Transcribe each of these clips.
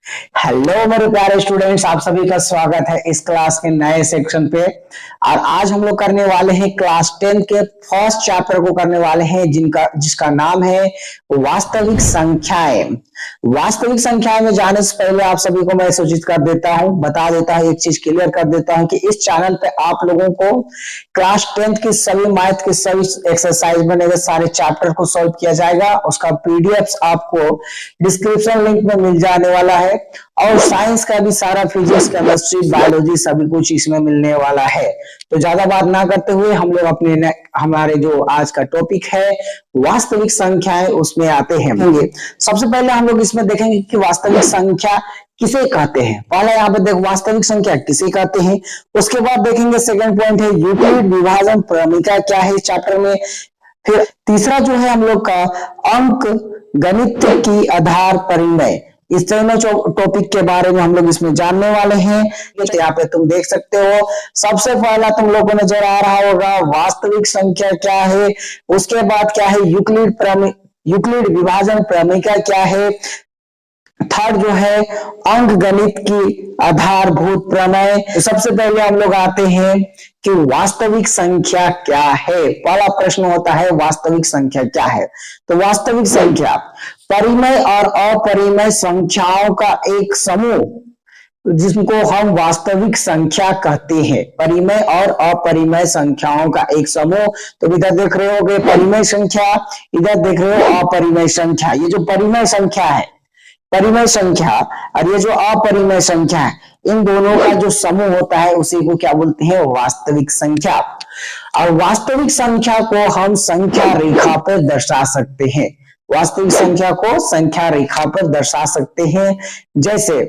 Hello मेरे प्यारे students, आप सभी का स्वागत है इस क्लास के नए सेक्शन पे। और आज हम लोग करने वाले हैं क्लास 10 के फर्स्ट चैप्टर को करने वाले हैं जिसका नाम है वास्तविक संख्याएं। वास्तविक संख्याएं में जाने से पहले आप सभी को मैं सूचित कर देता हूं, बता देता हूं, एक चीज क्लियर कर देता हूं कि इस चैनल पे आप लोगों को क्लास 10 की सभी मैथ की सभी एक्सरसाइज बनेगा, सारे चैप्टर को सॉल्व किया जाएगा। उसका पीडीएफ आपको डिस्क्रिप्शन लिंक में मिल जाने वाला है। और साइंस का भी सारा फिजिक्स, केमिस्ट्री, बायोलॉजी सभी कुछ इसमें मिलने वाला है। तो ज्यादा बात ना करते हुए हम लोग हमारे जो आज का टॉपिक है वास्तविक संख्याएं उसमें आते हैं। सबसे पहले हम लोग इसमें देखेंगे कि वास्तविक संख्या किसे कहते हैं। पहले यहाँ पे देखो वास्तविक संख्या किसे कहते हैं। उसके बाद देखेंगे सेकंड पॉइंट है यूक्लिड विभाजन प्रमेय क्या है इस चैप्टर में। फिर तीसरा जो है हम लोग का अंक गणित की आधार परिमेय, इस तीनों टॉपिक के बारे में हम लोग इसमें जानने वाले हैं। तो यहाँ पे तुम देख सकते हो, सबसे पहला तुम लोगों को नजर आ रहा होगा वास्तविक संख्या क्या है। उसके बाद क्या है यूक्लिड विभाजन प्रमेय क्या है। थर्ड जो है अंक गणित की आधारभूत प्रमेय। तो सबसे पहले हम लोग आते हैं कि वास्तविक संख्या क्या है। पहला प्रश्न होता है वास्तविक संख्या क्या है। तो वास्तविक संख्या परिमेय और अपरिमेय संख्याओं का एक समूह जिसको हम वास्तविक संख्या कहते हैं। परिमेय और अपरिमेय संख्याओं का एक समूह। तो इधर देख रहे होगे परिमेय संख्या, इधर देख रहे हो अपरिमेय संख्या। ये जो परिमेय संख्या है, परिमेय संख्या, और ये जो अपरिमेय संख्या है, इन दोनों का जो समूह होता है उसी को क्या बोलते हैं, वास्तविक संख्या। और वास्तविक संख्या को हम संख्या रेखा पर दर्शा सकते हैं। वास्तविक संख्या को संख्या रेखा पर दर्शा सकते हैं। जैसे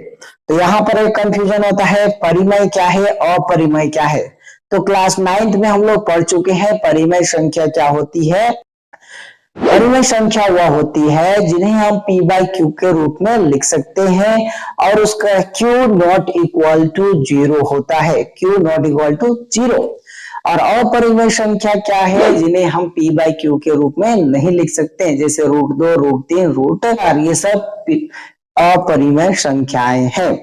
तो यहाँ पर एक कंफ्यूजन होता है, परिमेय क्या है, अपरिमेय क्या है। तो क्लास 9th में हम लोग पढ़ चुके हैं परिमेय संख्या क्या होती है। परिमेय संख्या वह होती है जिन्हें हम p बाई क्यू के रूप में लिख सकते हैं और उसका q नॉट इक्वल टू 0 होता है। q not equal to 0। और अपरिमेय संख्या क्या है, जिन्हें हम p बाई क्यू के रूप में नहीं लिख सकते हैं, जैसे √2, √3, √4, ये सब अपरिमेय संख्याएं हैं।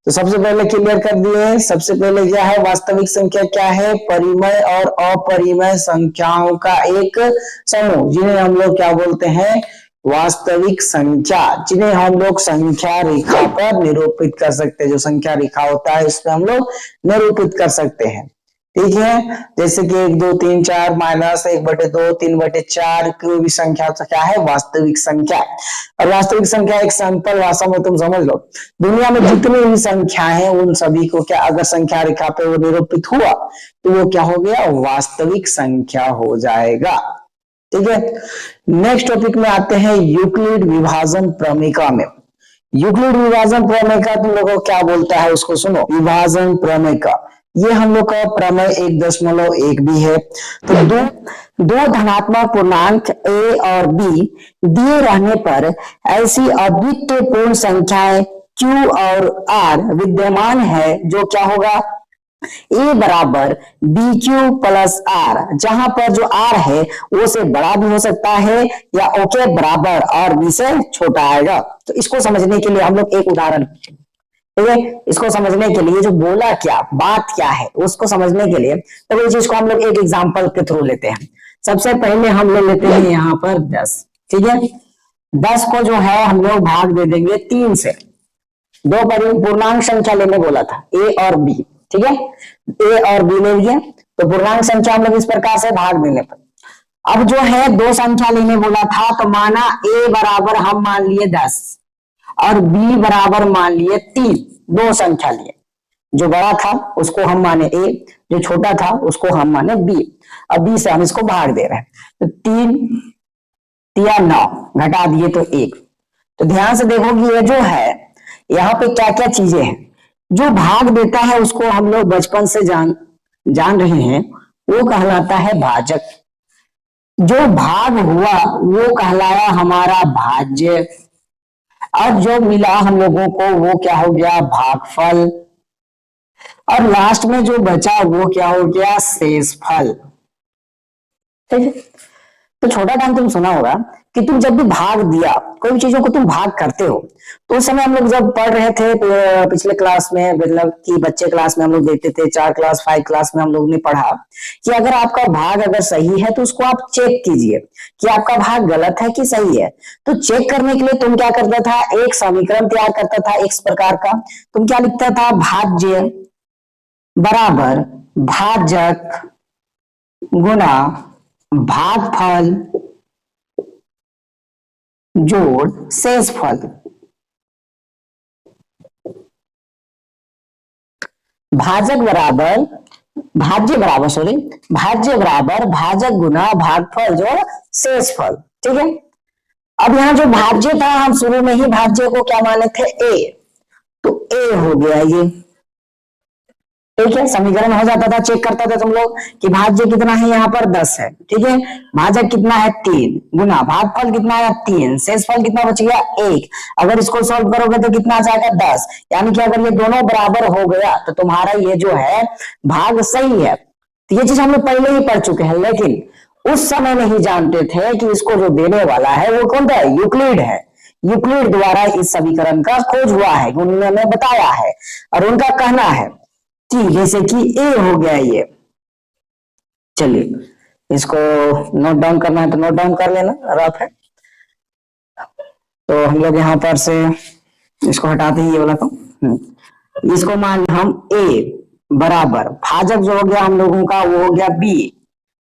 तो सबसे पहले क्लियर कर दिए। सबसे पहले क्या है वास्तविक संख्या क्या है, परिमेय और अपरिमेय संख्याओं का एक समूह जिन्हें हम लोग क्या बोलते हैं, वास्तविक संख्या, जिन्हें हम लोग संख्या रेखा पर निरूपित कर सकते हैं। जो संख्या रेखा होता है इस पे हम लोग निरूपित कर सकते हैं। ठीक है, जैसे कि 1, 2, 3, 4 माइनस 1/2, 3/4 कोई भी संख्या तो क्या है वास्तविक संख्या। और वास्तविक संख्या एक सिंपल भाषा में तुम समझ लो, दुनिया में जितनी भी संख्या है उन सभी को क्या अगर संख्या रेखा पे वो निरूपित हुआ तो वो क्या हो गया, वास्तविक संख्या हो जाएगा। ठीक है, नेक्स्ट टॉपिक में आते हैं यूक्लिड विभाजन प्रमेय में। यूक्लिड विभाजन प्रमेय का तुम लोगों को क्या बोलता है उसको सुनो। विभाजन प्रमेय का ये हम लोग का प्रमेय 1.1 भी है। तो दो धनात्मक पूर्णांक a और b दिए रहने पर ऐसी अद्वितीय पूर्ण संख्याएं q और r विद्यमान है जो क्या होगा, a बराबर BQ प्लस R, जहां पर जो R है वो से बड़ा भी हो सकता है या O के बराबर और B से छोटा आएगा। तो इसको समझने के लिए हम लोग एक उदाहरण, ठीक है, इसको समझने के लिए जो बोला क्या, बात क्या है उसको समझने के लिए तो इस चीज को हम लोग एक एग्जांपल के थ्रू लेते हैं। सबसे पहले हम लोग लेते हैं यहाँ पर 10। ठीक है, 10 को जो है हम लोग भाग दे देंगे 3 से। दो पूर्णांक संख्या लेने बोला था a और b। ठीक है, a और b ले लिए तो पूर्णांक संख्या हम लोग इस प्रकार से भाग देने पर, अब जो है दो संख्या लेने बोला था तो माना a बराबर हम मान लिए 10 और b बराबर मान लिए 3। दो संख्या लिए, जो बड़ा था उसको हम माने a, जो छोटा था उसको हम माने b। अब b से हम इसको भाग दे रहे हैं तो 3 3 9 घटा दिए तो 1। तो ध्यान से देखो कि ये जो है यहाँ पे क्या क्या चीजें हैं। जो भाग देता है उसको हम लोग बचपन से जान रहे हैं, वो कहलाता है भाजक। जो भाग हुआ वो कहलाया हमारा भाज्य, और जो मिला हम लोगों को वो क्या हो गया, भागफल, और लास्ट में जो बचा वो क्या हो गया, शेषफल। ठीक है, तो छोटा काम तुम सुना होगा कि तुम जब भी भाग दिया, कोई भी चीजों को तुम भाग करते हो, तो उस समय हम लोग जब पढ़ रहे थे पिछले क्लास में, मतलब कि बच्चे क्लास में हम लोग देखते थे, 4 क्लास 5 क्लास में हम लोग ने पढ़ा कि अगर आपका भाग अगर सही है तो उसको आप चेक कीजिए कि आपका भाग गलत है कि सही है। तो चेक करने के लिए तुम क्या करता था, एक समीकरण तैयार करता था इस प्रकार का। तुम क्या लिखता था, भाज्य बराबर भाजक गुना भागफल जोड़ शेषफल। भाजक बराबर भाज्य बराबर सॉरी भाज्य बराबर भाजक गुना भागफल जोड़ शेषफल। ठीक है, अब यहाँ जो भाज्य था, हम शुरू में ही भाज्य को क्या माने थे, ए, तो ए हो गया ये। ठीक है, समीकरण हो जाता था, चेक करता था तुम लोग कि भाज्य कितना है, यहाँ पर 10 है। ठीक है, भाजक कितना है 3 गुना भागफल कितना है 3, शेषफल कितना बच गया 1। अगर इसको सॉल्व करोगे तो कितना आ जाएगा 10। यानी कि अगर ये दोनों बराबर हो गया तो तुम्हारा ये जो है भाग सही है। तो ये चीज हम लोग पहले ही पढ़ चुके हैं, लेकिन उस समय नहीं जानते थे कि इसको जो देने वाला है वो कौन था, यूक्लिड है। यूक्लिड द्वारा इस समीकरण का खोज हुआ है, उन्होंने बताया है, और उनका कहना है कि जैसे कि ए हो गया ये। चलिए इसको नोट डाउन करना है तो नोट डाउन कर लेना, रफ है। तो हम लोग यहाँ पर से इसको हटाते ही ये वाला तो इसको मान हम ए बराबर भाजक जो हो गया हम लोगों का वो हो गया बी,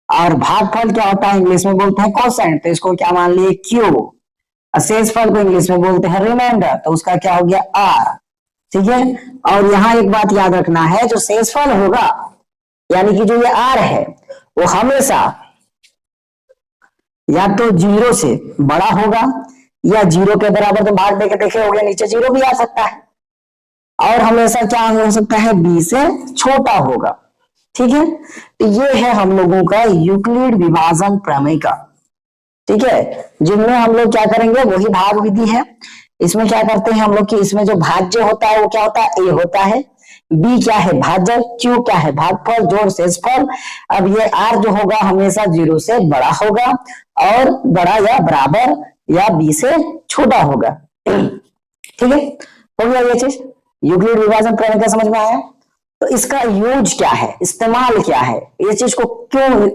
और भागफल क्या होता है इंग्लिश में बोलते हैं कोसेंट, तो इसको क्या मान लिए क्यू। शेषफल को इंग्लिश में बोलते हैं रिमाइंडर, तो उसका क्या हो गया आर। ठीक है, और यहाँ एक बात याद रखना है, जो शेषफल होगा यानी कि जो ये आर है वो हमेशा या तो 0 से बड़ा होगा या 0 के बराबर। तो भाग देके देखे हो गया, नीचे 0 भी आ सकता है, और हमेशा क्या हो सकता है, b से छोटा होगा। ठीक है, तो ये है हम लोगों का यूक्लिड विभाजन प्रमेय का। ठीक है, जिनमें हम लोग क्या करेंगे, वही भाग विधि है। इसमें क्या करते हैं हम लोग कि इसमें जो भाज्य होता है वो क्या होता है, ए होता है, बी क्या है भाजक, क्यू क्या है भागफल जोड़ शेषफल। अब ये आर जो होगा हमेशा 0 से बड़ा होगा, और बड़ा या बराबर या बी से छोटा होगा। ठीक है, हो गया ये चीज, यूक्लिड विभाजन प्रमेय का समझ में आया। तो इसका यूज क्या है, इस्तेमाल क्या है, ये चीज को क्यों,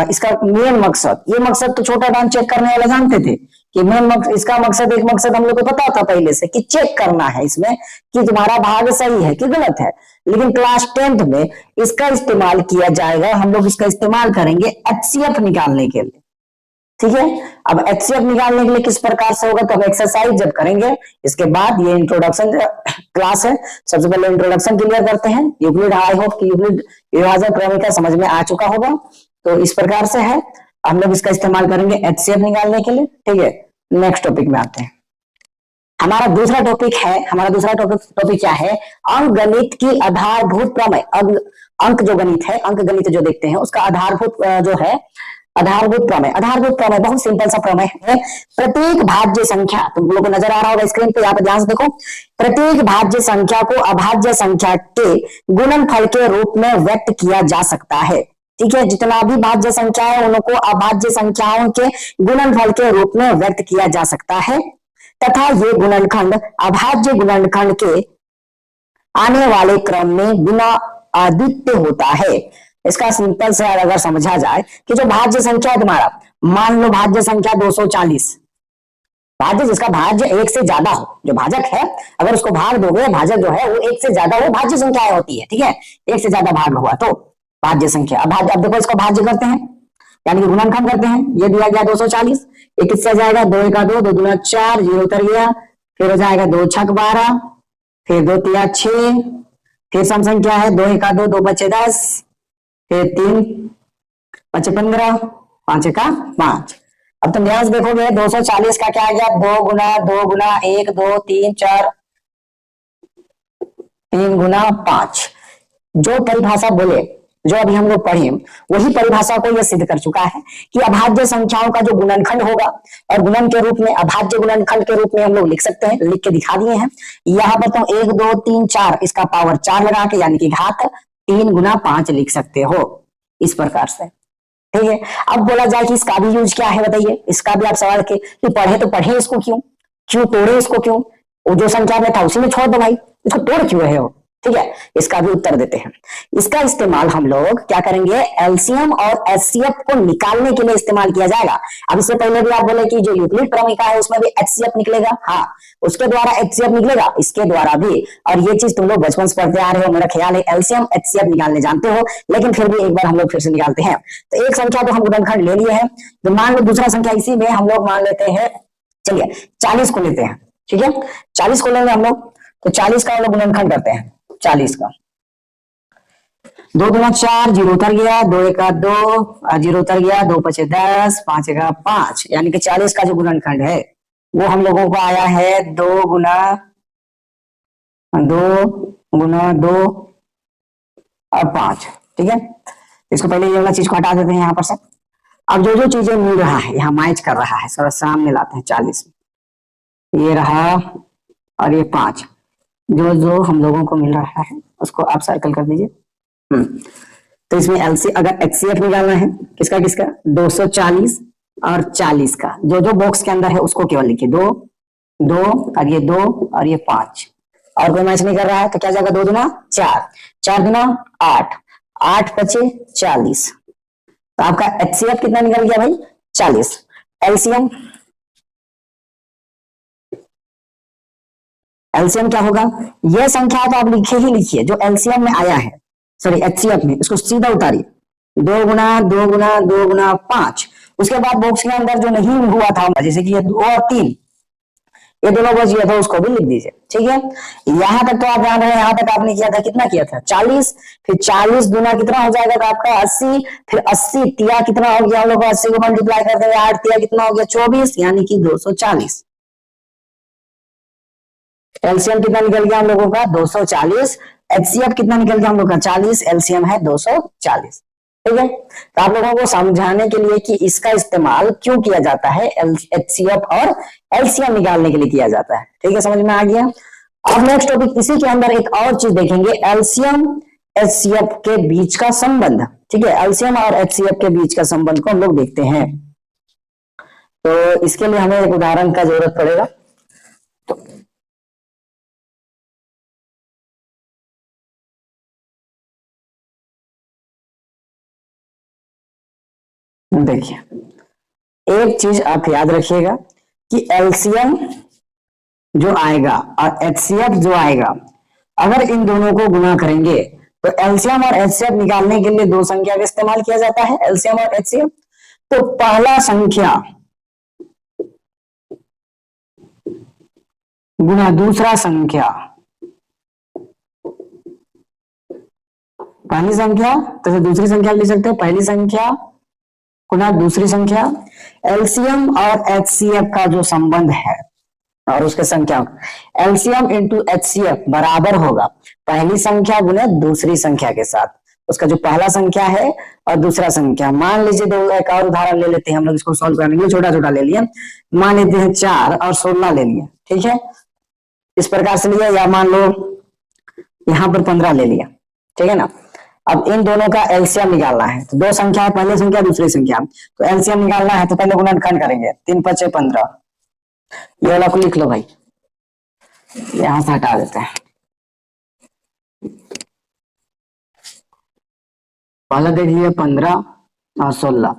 इसका मेन मकसद, ये मकसद तो छोटा डाउन चेक करने वाले जानते थे कि मेन मकसद, इसका मकसद, एक मकसद हम लोग को पता था पहले से कि चेक करना है इसमें कि तुम्हारा भाग सही है कि गलत है। लेकिन क्लास 10th में इसका इस्तेमाल किया जाएगा, हम लोग इसका इस्तेमाल करेंगे एचसीएफ निकालने के लिए। ठीक है, अब एचसीएफ निकालने के लिए किस प्रकार से होगा, तो हम एक्सरसाइज जब करेंगे इसके बाद, ये इंट्रोडक्शन क्लास है, सबसे पहले इंट्रोडक्शन क्लियर करते हैं। यूक्लिड, आई होप कि यूक्लिड विभाजन प्रमेय का समझ में आ चुका होगा। तो इस प्रकार से है, हम लोग इसका इस्तेमाल करेंगे एचसीएफ निकालने के लिए। ठीक है, नेक्स्ट टॉपिक में आते हैं। हमारा दूसरा टॉपिक क्या है, अंकगणित की आधारभूत प्रमेय। अंक जो गणित है, अंक गणित जो देखते हैं उसका आधारभूत जो है आधारभूत प्रमेय। आधारभूत प्रमेय बहुत सिंपल सा प्रमेय है। प्रत्येक भाज्य संख्या, तुम लोगों को नजर आ रहा होगा स्क्रीन पे, यहाँ पे ध्यान से देखो, प्रत्येक भाज्य संख्या को अभाज्य संख्या के गुणनफल के रूप में व्यक्त किया जा सकता है। ठीक है, जितना भी भाज्य संख्या है उनको अभाज्य संख्याओं के गुणनफल के रूप में व्यक्त किया जा सकता है, तथा ये गुणनखंड अभाज्य गुणनखंड के आने वाले क्रम में बिना अद्वितीय होता है। इसका सिंपल से अगर समझा जाए कि जो भाज्य संख्या है तुम्हारा, मान लो भाज्य संख्या 240, भाज्य जिसका भाज्य 1 से ज्यादा हो, जो भाजक है अगर उसको भाग दोगे, भाजक जो है वो 1 से ज्यादा हो, भाज्य संख्या होती है। ठीक है, 1 से ज्यादा भाग हुआ तो भाज्य संख्या। अब देखो इसको भाज्य करते हैं यानी कि गुणनखंड करते हैं। ये दिया गया 240, ये किससे जाएगा, 2 1 2, 2 2 4, 0 उतर गया, फिर हो जाएगा 2 6 12, फिर 2 3 6, फिर सम संख्या है 2 1 2, 2 5 10, फिर 3 5 15, 5 1 5। अब तुम ध्यान से देखोगे 240 का क्या आ गया, 2 गुना 2 गुना 1 2 3 4, 3 गुना 5। जो परिभाषा बोले, जो अभी हम लोग पढ़े, वही परिभाषा को यह सिद्ध कर चुका है कि अभाज्य संख्याओं का जो गुणनखंड होगा, और गुणन के रूप में अभाज्य गुणनखंड के रूप में हम लोग लिख सकते हैं, लिख के दिखा दिए हैं। यहाँ पर तुम 1 2 3 4 इसका पावर 4 लगा के यानी कि घात 3 गुना 5 लिख सकते हो इस प्रकार से। ठीक है। अब बोला जाए कि इसका भी यूज क्या है, बताइए। इसका भी आप सवाल के कि पढ़े तो पढ़े इसको क्यों, क्यों तोड़े इसको क्यों, वो जो संख्या में था उसी में छोड़ दो भाई, इसको तोड़ क्यों रहे हो। ठीक है, इसका भी उत्तर देते हैं। इसका इस्तेमाल हम लोग क्या करेंगे, एलसीएम और एचसीएफ को निकालने के लिए इस्तेमाल किया जाएगा। अब इससे पहले भी आप बोले कि जो यूक्लिड क्रमिका है उसमें भी एचसीएफ निकलेगा, हाँ उसके द्वारा एचसीएफ निकलेगा, इसके द्वारा भी। और ये चीज तुम लोग बचपन से पढ़ते आ रहे हो, मेरा ख्याल है एलसीएम एचसीएफ निकालने जानते हो, लेकिन फिर भी एक बार हम लोग फिर से निकालते हैं। तो एक संख्या तो हम गुणनखंड ले लिए हैं, तो मान लो दूसरा संख्या इसी में हम लोग मान लेते हैं, चलिए 40 को लेते हैं। ठीक है, 40 को लेंगे हम लोग, तो 40 का हम लोग गुणनखंड करते हैं। 40 का 2 दूना 4, 0 उतर गया, 2 एका 2, 0 उतर गया, 2 पचे 10, 5 एका 5, यानी कि 40 का जो गुणनखंड है वो हम लोगों को आया है 2 गुना 2 और 5। ठीक है, इसको पहले ये वाला चीज को हटा देते हैं यहाँ पर से। अब जो जो चीजें मिल रहा है यहाँ मैच कर रहा है, सर सामने लाते हैं। 40 ये रहा और ये 5, जो जो हम लोगों को मिल रहा है उसको आप सर्कल कर दीजिए। तो इसमें एलसी अगर एचसीएफ निकालना है किसका किसका, 240 और 40 का, जो जो बॉक्स के अंदर है उसको केवल लिखिए। 2 2 और ये 2 और ये 5, और कोई मैच नहीं कर रहा है तो क्या जाएगा, 2 दूना 4, 4 दूना 8, 8 पचे 40। तो आपका एचसीएफ कितना निकल गया भाई, 40। एलसीएम एलसीएम क्या होगा, यह संख्या तो आप लिखे ही लिखिए जो एलसीएम में आया है, सॉरी एचसीएफ में, इसको सीधा उतारिए। 2 गुना 2 गुना 2 गुना 5, उसके बाद बॉक्स के अंदर जो नहीं हुआ था जैसे कि ये 2 और 3, ये दोनों बच गया था, उसको भी लिख दीजिए। ठीक है, यहां तक तो आप जान रहे हैं, यहां तक आपने किया था, कितना किया था 40, फिर 40 गुना कितना हो जाएगा तो आपका 80, फिर 80 तिया कितना हो गया, हम लोग 80 को मल्टीप्लाई करते हुए 8 तिया कितना हो गया 24, यानी कि 240। एलसीएम कितना निकल गया हम लोगों का 240, एचसीएफ कितना निकल गया हम लोग का 40, एलसीएम है 240। ठीक है, तो आप लोगों को समझाने के लिए कि इसका इस्तेमाल क्यों किया जाता है, एचसीएफ और एलसीएम निकालने के लिए किया जाता है। ठीक है, समझ में आ गया। अब नेक्स्ट टॉपिक, इसी के अंदर एक और चीज देखेंगे, एलसीएम एचसीएफ के बीच का संबंध। ठीक है, एलसीएम और एचसीएफ के बीच का संबंध को हम लोग देखते हैं। तो इसके लिए हमें एक उदाहरण का जरूरत पड़ेगा। तो देखिए, एक चीज आप याद रखिएगा कि एलसीएम जो आएगा और एचसीएफ जो आएगा, अगर इन दोनों को गुना करेंगे तो एलसीएम और एचसीएफ निकालने के लिए दो संख्या का इस्तेमाल किया जाता है, एलसीएम और एचसीएफ। तो पहला संख्या गुना दूसरा संख्या, पहली संख्या तो दूसरी संख्या लिख सकते हो, पहली संख्या गुना दूसरी संख्या। एलसीएम और एचसीएफ का जो संबंध है और उसके संख्या, एलसीएम इंटू एचसीएफ बराबर होगा पहली संख्या गुना दूसरी संख्या के साथ, उसका जो पहला संख्या है और दूसरा संख्या। मान लीजिए दो, एक और उदाहरण ले लेते हैं हम लोग, इसको सॉल्व करने के लिए छोटा छोटा ले लिया। मान लेते हैं 4 और 16 ले लिया। ठीक है, इस प्रकार से लिया, या मान लो यहां पर 15 ले लिया। ठीक है ना, अब इन दोनों का एलसीएम निकालना है, तो दो संख्या है, पहली संख्या दूसरी संख्या, तो एलसीएम निकालना है तो पहले गुणनखंड करेंगे। 3 पचे 15, ये वाला को लिख लो भाई, यहां से हटा देते हैं। पहला देख लिया 15 और 16,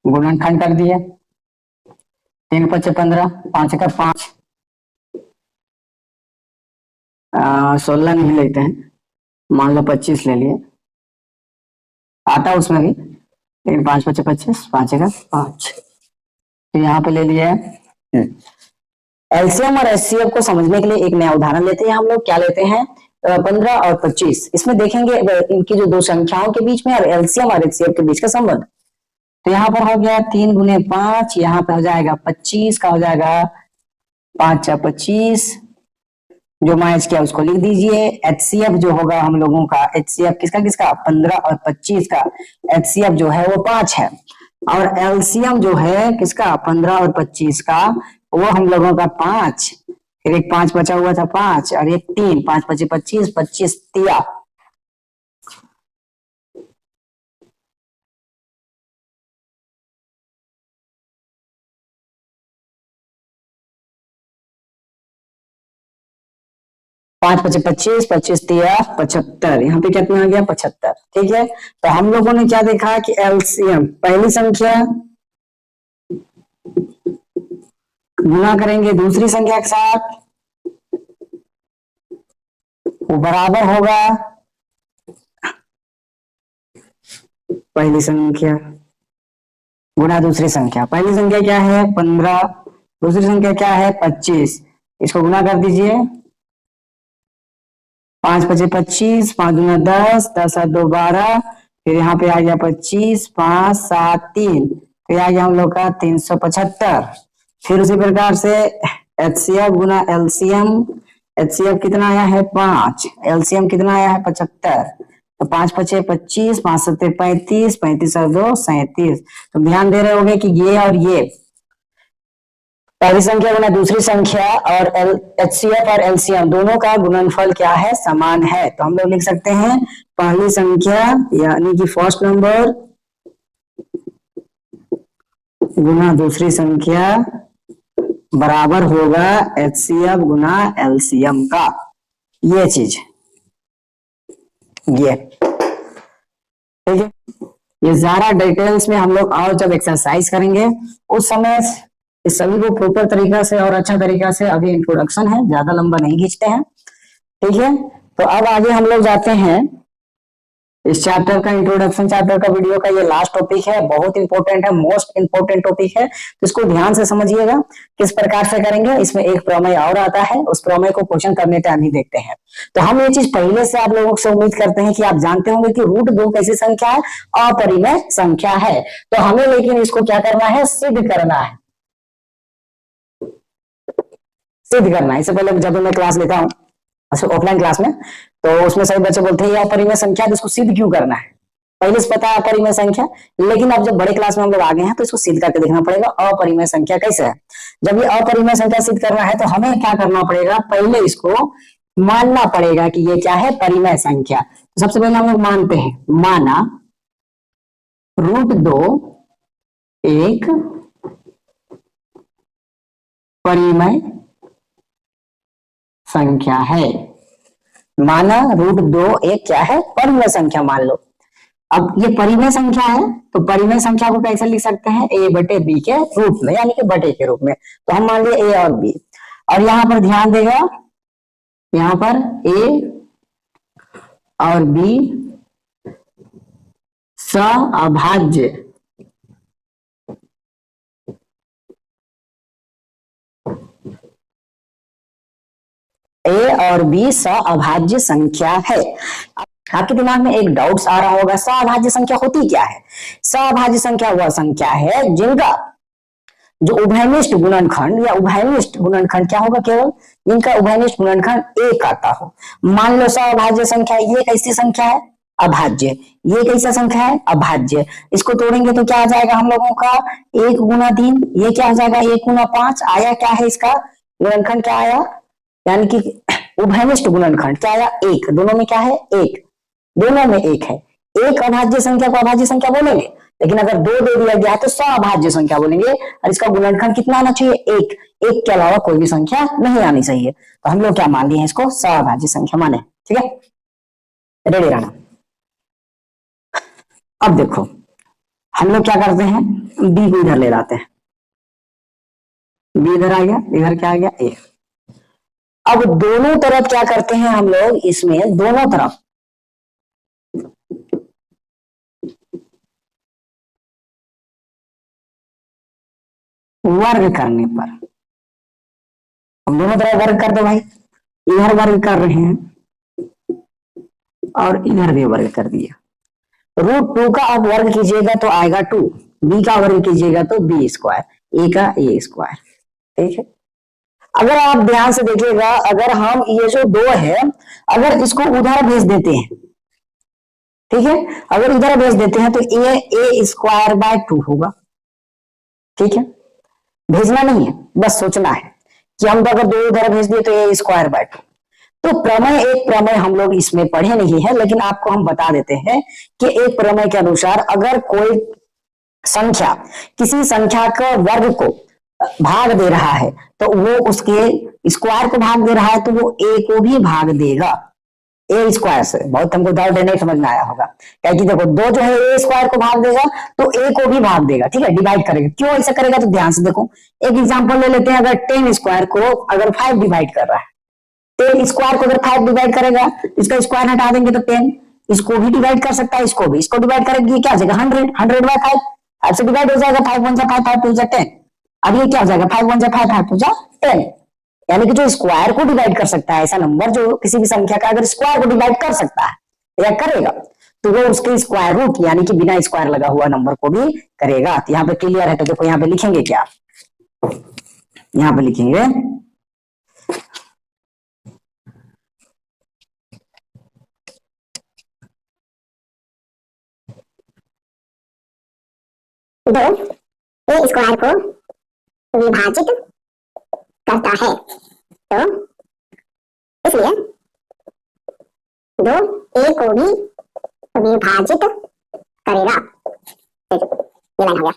गुणनखंड कर दिए। 3 पचे 15, 5 का 5, 16 नहीं लेते हैं, मान लो 25 ले लिए, आता उसमें भी, लेकिन 5 पचे 25, 5 का 5, तो यहाँ पे ले लिया है। एलसीएम और एचसीएफ को समझने के लिए एक नया उदाहरण लेते हैं हम लोग। क्या लेते हैं, 15 और 25। इसमें देखेंगे इनकी जो दो संख्याओं के बीच में और एलसीएम और एचसीएफ के बीच का संबंध। तो यहाँ पर हो गया 3 गुने 5, यहाँ पे हो जाएगा 25 का, हो जाएगा 5 25, जो मैच किया उसको लिख दीजिए। एचसीएफ जो होगा हम लोगों का, एचसीएफ किसका किसका, 15 और 25 का, एचसीएफ जो है वो 5 है, और एलसीएम जो है किसका, 15 और 25 का, वो हम लोगों का 5, फिर एक 5 बचा हुआ था 5 और एक 3, 5 पचे 25, 25 तिया, 5 5 25, 25 3 75, यहाँ पे कितना आ गया 75। ठीक है, तो हम लोगों ने क्या देखा कि एलसीएम पहली संख्या गुना करेंगे दूसरी संख्या के साथ, वो बराबर होगा पहली संख्या गुना दूसरी संख्या। पहली संख्या क्या है 15, दूसरी संख्या क्या है 25, इसको गुना कर दीजिए। 5 5 25, 5 दूना 10, 10 7 2 12, फिर यहाँ पे आ गया 25, 5 7 3, फिर आ गया हम लोग का 375। फिर उसी प्रकार से एचसीएफ गुना एलसीएम, एचसीएफ कितना आया है 5, एलसीएम कितना आया है 75, तो 5 5 25, 5 7 35, 35 और 2 37। तो ध्यान दे रहे होंगे कि ये और ये पहली संख्या गुना दूसरी संख्या और एचसीएफ और एलसीएम दोनों का गुणनफल क्या है समान है। तो हम लोग लिख सकते हैं पहली संख्या यानी कि फर्स्ट नंबर गुना दूसरी संख्या बराबर होगा एचसीएफ गुना एलसीएम का। ये चीज ये ठीक है, ये ज्यादा डिटेल्स में हम लोग और जब एक्सरसाइज करेंगे उस समय इस सभी को प्रॉपर तरीका से और अच्छा तरीका से, अभी इंट्रोडक्शन है ज्यादा लंबा नहीं खींचते हैं। ठीक है, तो अब आगे हम लोग जाते हैं इस चैप्टर का इंट्रोडक्शन चैप्टर का वीडियो का ये लास्ट टॉपिक है, बहुत इंपॉर्टेंट है, मोस्ट इंपॉर्टेंट टॉपिक है, तो इसको ध्यान से समझिएगा किस प्रकार से करेंगे। इसमें एक प्रमेय और आता है, उस प्रमेय को क्वेश्चन करने टाइम ही देखते हैं। तो हम ये चीज पहले से आप लोगों से उम्मीद करते हैं कि आप जानते होंगे कि √2 कैसी संख्या है, अपरिमेय संख्या है। तो हमें लेकिन इसको क्या करना है, सिद्ध करना है, सिद्ध करना है। इससे पहले जब मैं क्लास लेता हूँ ऑफलाइन क्लास में, तो उसमें सभी बच्चे बोलते हैं ये अपरिमेय संख्या, तो इसको सिद्ध क्यों करना है। पहले से पता है अपरिमेय संख्या, लेकिन अब जब बड़े क्लास में हम लोग आ गए हैं तो इसको सिद्ध करके देखना पड़ेगा अपरिमेय संख्या कैसे है। जब ये अपरिमेय संख्या सिद्ध करना है तो हमें क्या करना पड़ेगा, पहले इसको मानना पड़ेगा कि ये क्या है, परिमेय संख्या। तो सबसे पहले हम लोग मानते हैं, माना √2 एक परिमेय संख्या है। माना √2 एक क्या है, परिमेय संख्या मान लो। अब ये परिमेय संख्या है तो परिमेय संख्या को कैसे लिख सकते हैं, a/b के रूप में, यानी कि बटे के रूप में। तो हम मान लिए a और b, और यहां पर ध्यान देगा, यहां पर a और b सअभाज्य a और b सअभाज्य संख्या है। आपके दिमाग में एक डाउट्स आ रहा होगा, सअभाज्य संख्या होती क्या है। सअभाज्य संख्या वह संख्या है जिनका जो उभयनिष्ठ गुणनखंड या उभयनिष्ठ गुणनखंड क्या होगा, केवल जिनका उभयनिष्ठ गुणनखंड एक आता हो। मान लो सअभाज्य संख्या, ये कैसी संख्या है, अभाज्य। ये कैसा संख्या है, अभाज्य। इसको तोड़ेंगे तो क्या आ जाएगा हम लोगों का 1 गुना 3, ये क्या आ जाएगा 1 गुना 5। आया क्या है, इसका गुणनखंड क्या आया, यानी कि उभयनिष्ठ गुणनखंड क्या आया, 1। दोनों में क्या है, 1, दोनों में 1 है। एक अभाज्य संख्या को अभाज्य संख्या बोलेंगे, लेकिन अगर 2 दे दिया गया है तो सअभाज्य संख्या बोलेंगे, और इसका गुणनखंड कितना आना चाहिए, 1। 1 के अलावा कोई भी संख्या नहीं आनी चाहिए। तो हम लोग क्या मान लिए हैं, इसको सअभाज्य संख्या माने। ठीक है, रेडी रहना। अब देखो हम लोग क्या करते हैं, b को इधर ले जाते हैं, b इधर आ गया, इधर क्या आ गया a। अब दोनों तरफ क्या करते हैं हम लोग, इसमें दोनों तरफ वर्ग करने पर, हम दोनों तरफ वर्ग कर दो भाई, इधर वर्ग कर रहे हैं और इधर भी वर्ग कर दिया। √2 का आप वर्ग कीजिएगा तो आएगा 2, b का वर्ग कीजिएगा तो b स्क्वायर, a का a स्क्वायर। ठीक है, अगर आप ध्यान से देखिएगा, अगर हम ये जो 2 है अगर इसको उधर भेज देते हैं, ठीक है, अगर इधर भेज देते हैं तो a स्क्वायर बाय 2 होगा। ठीक है, भेजना नहीं है, बस सोचना है कि हम अगर 2 उधर भेज दिए तो a स्क्वायर बाय 2। तो प्रमेय, एक प्रमेय हम लोग इसमें पढ़े नहीं है, लेकिन आपको हम बता देते हैं कि एक प्रमेय के अनुसार अगर कोई संख्या किसी संख्या का वर्ग को भाग दे रहा है तो वो उसके स्क्वायर को भाग दे रहा है तो वो ए को भी भाग देगा ए स्क्वायर से। बहुत हमको डाउट है, नहीं समझ में आया होगा। क्या कि देखो दो जो है ए स्क्वायर को भाग देगा तो ए को भी भाग देगा, ठीक है, डिवाइड करेगा। क्यों ऐसा करेगा तो ध्यान से देखो, एक एग्जांपल ले लेते हैं। अगर 10 स्क्वायर को अगर 5 डिवाइड कर रहा है, 10 स्क्वायर को अगर 5 डिवाइड करेगा, इसका स्क्वायर हटा देंगे तो 10, इसको भी डिवाइड कर सकता है, इसको भी, इसको डिवाइड करेंगे क्या हो जाएगा 100, 100 बाय 5, 5 से डिवाइड हो जाएगा, 5 1 जा 5, 5 2 जा 10। अब ये क्या हो जाएगा 5 1 जा 5, 5 2 जा 10। यानी कि जो स्क्वायर को डिवाइड कर सकता है, ऐसा नंबर जो किसी भी संख्या का अगर स्क्वायर को डिवाइड कर सकता है या करेगा तो वो उसके स्क्वायर रूट यानी कि बिना स्क्वायर लगा हुआ नंबर को भी करेगा। तो यहाँ पे क्लियर है। तो देखो यहाँ पे लिखेंगे क्या, यहाँ पे लिखेंगे दो ए स्क्वायर को विभाजित करता है तो इसलिए दो ए को भी विभाजित करेगा। ये लाइन हो गया।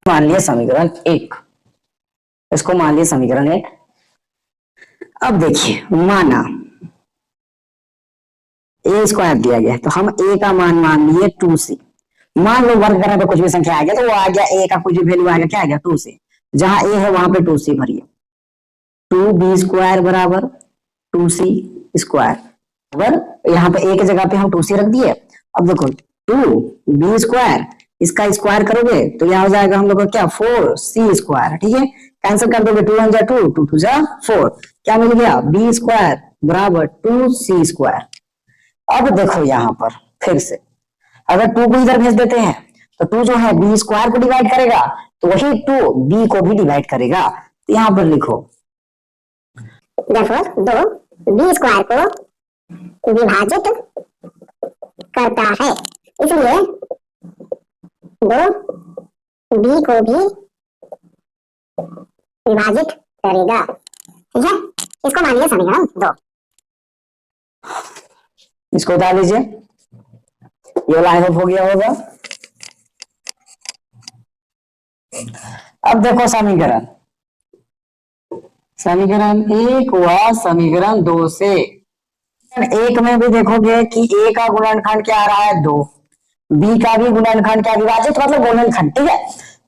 मान लिया समीकरण 1, इसको मान लिया समीकरण 1। अब देखिए माना ए स्क्वायर दिया गया तो हम ए का मान लिए 2c। मान लो वर्ग करने पे कुछ भी संख्या आ गया तो वो आ गया ए का कुछ भी वैल्यू आ गया, क्या आ गया 2c। जहां ए है वहां पे 2c भरिए, 2b स्क्वायर बराबर 2c स्क्वायर बराबर, यहाँ पे ए की जगह पे हम 2c रख दिए। अब देखो 2b स्क्वायर, इसका स्क्वायर करोगे तो यहाँ हो जाएगा हम लोग का क्या 4c स्क्वायर, ठीक है। कैंसिल कर दोगे 2 1 जा 2, 2 2 जा 4, क्या मिल गया b स्क्वायर बराबर 2c स्क्वायर। अब देखो यहाँ पर फिर से अगर 2 को इधर भेज देते हैं तो 2 जो है b स्क्वायर को डिवाइड करेगा तो वही 2 b को भी डिवाइड करेगा। तो यहाँ पर लिखो Therefore, दो b स्क्वायर को विभाजित करता है इसलिए दो b को भी विभाजित करेगा। ठीक है, इसको मान लिया समीकरण 2। इसको उतार लीजिए, ये लाइन अप हो गया होगा। अब देखो समीकरण 1 व समीकरण 2 से। 1 में भी देखोगे कि a का गुणनखंड क्या आ रहा है 2, b का भी गुणनखंड क्या विभाजित मतलब गुणनखंड, ठीक है।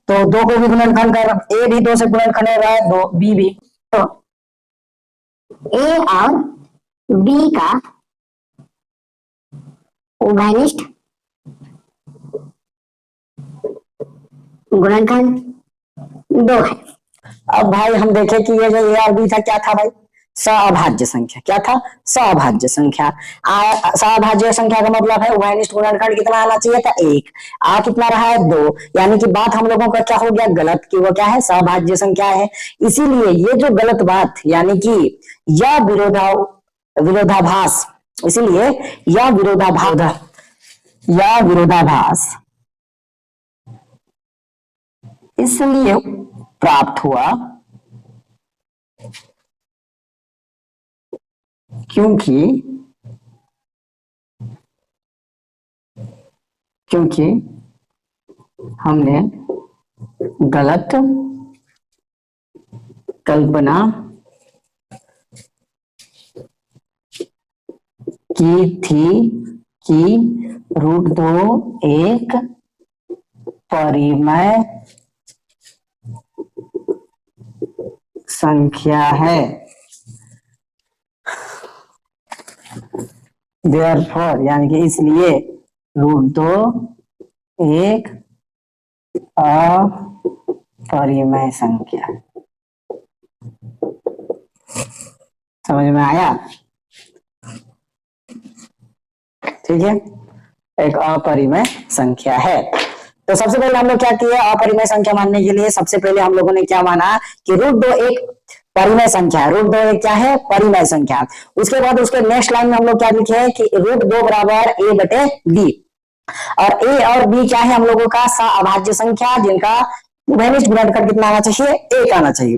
तो 2 को भी गुणनखंड कर, a भी 2 से गुणनखंड हो रहा है 2, b भी, तो a और b का उभयनिष्ठ गुणनखंड 2 है। अब भाई हम देखें कि ये जो a और b था क्या था भाई, सअभाज्य संख्या। क्या था, सअभाज्य संख्या। सअभाज्य संख्या का मतलब है उभयनिष्ठ गुणनखंड कितना आना चाहिए था 1, आ कितना रहा है 2, यानी कि बात हम लोगों का क्या हो गया गलत, कि वो क्या है सअभाज्य संख्या है। इसीलिए ये जो गलत बात यानी कि यह विरोधाभास, इसीलिए यह विरोधाभास इसलिए प्राप्त हुआ क्योंकि हमने गलत कल्पना की थी कि √2 एक परिमेय संख्या है। Therefore यानी कि इसलिए √2 एक अपरिमेय संख्या है। समझ में आया, ठीक है, एक अपरिमेय संख्या है। तो सबसे पहले हम लोग क्या किए, अपरिमेय संख्या मानने के लिए सबसे पहले हम लोगों ने क्या माना कि √2 एक परिमेय संख्या है। √2 एक क्या है परिमेय संख्या। उसके बाद उसके नेक्स्ट लाइन में हम लोग क्या लिखे हैं कि √2 बराबर a बटे b, और a और b क्या है हम लोगों का सअभाज्य संख्या जिनका उभयनिष्ठ गुणनखंड कितना आना चाहिए 1 आना चाहिए।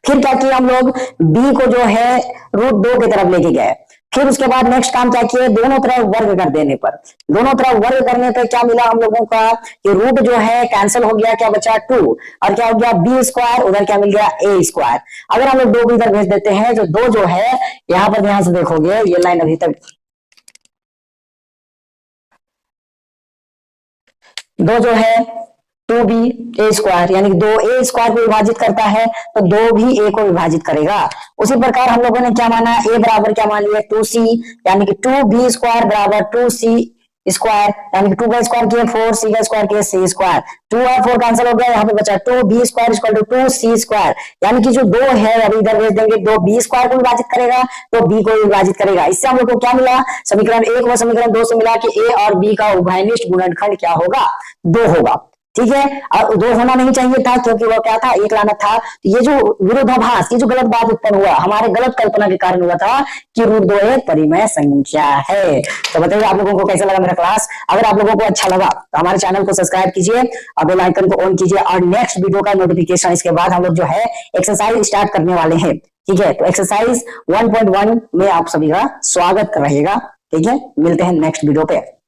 फिर क्या किया हम लोग b को जो है √2 की तरफ लेके गए, फिर उसके बाद नेक्स्ट काम क्या किए, दोनों तरफ वर्ग कर देने पर, दोनों तरफ वर्ग करने पर क्या मिला हम लोगों का कि रूट जो है कैंसिल हो गया, क्या बचा 2 और क्या हो गया बी स्क्वायर, उधर क्या मिल गया ए स्क्वायर। अगर हम लोग 2 भी इधर भेज देते हैं तो 2 जो है यहां पर ध्यान से देखोगे ये लाइन अभी तक 2 जो है 2b ए स्क्वायर यानी 2 ए स्क्वायर को विभाजित करता है तो 2 भी ए को विभाजित करेगा। उसी प्रकार हम लोगों ने क्या माना, ए बराबर क्या मान लिया 2c यानी कि 2b स्क्वायर बराबर 2c स्क्वायर यानी कि 2 का स्क्वायर किया 4, c का स्क्वायर किया c स्क्वायर, 2 और 4 कैंसिल हो गया, यहाँ पे बचा 2b square equal to 2c square यानी कि जो 2 है अभी इधर भेज देंगे 2b स्क्वायर को विभाजित करेगा तो b को विभाजित करेगा। इससे हम लोग को क्या मिला, समीकरण 1 व समीकरण 2 से मिला कि a और b का उभयनिष्ठ गुणनखंड क्या होगा, 2 होगा। ठीक है, और 2 होना नहीं चाहिए था क्योंकि वो क्या था, 1 लाना था। ये जो विरोधाभास, ये जो गलत बात उत्पन्न हुआ हमारे गलत कल्पना के कारण हुआ था कि रूट 2 एक परिमेय संख्या है। तो बताइए आप लोगों को कैसा लगा मेरा क्लास। अगर आप लोगों को अच्छा लगा तो हमारे चैनल को सब्सक्राइब कीजिए और बेल आइकन को ऑन कीजिए और नेक्स्ट वीडियो का नोटिफिकेशन इसके बाद हम लोग जो है एक्सरसाइज स्टार्ट करने वाले हैं। ठीक है, तो एक्सरसाइज 1.1 में आप सभी का स्वागत रहेगा। ठीक है, मिलते हैं नेक्स्ट वीडियो पे।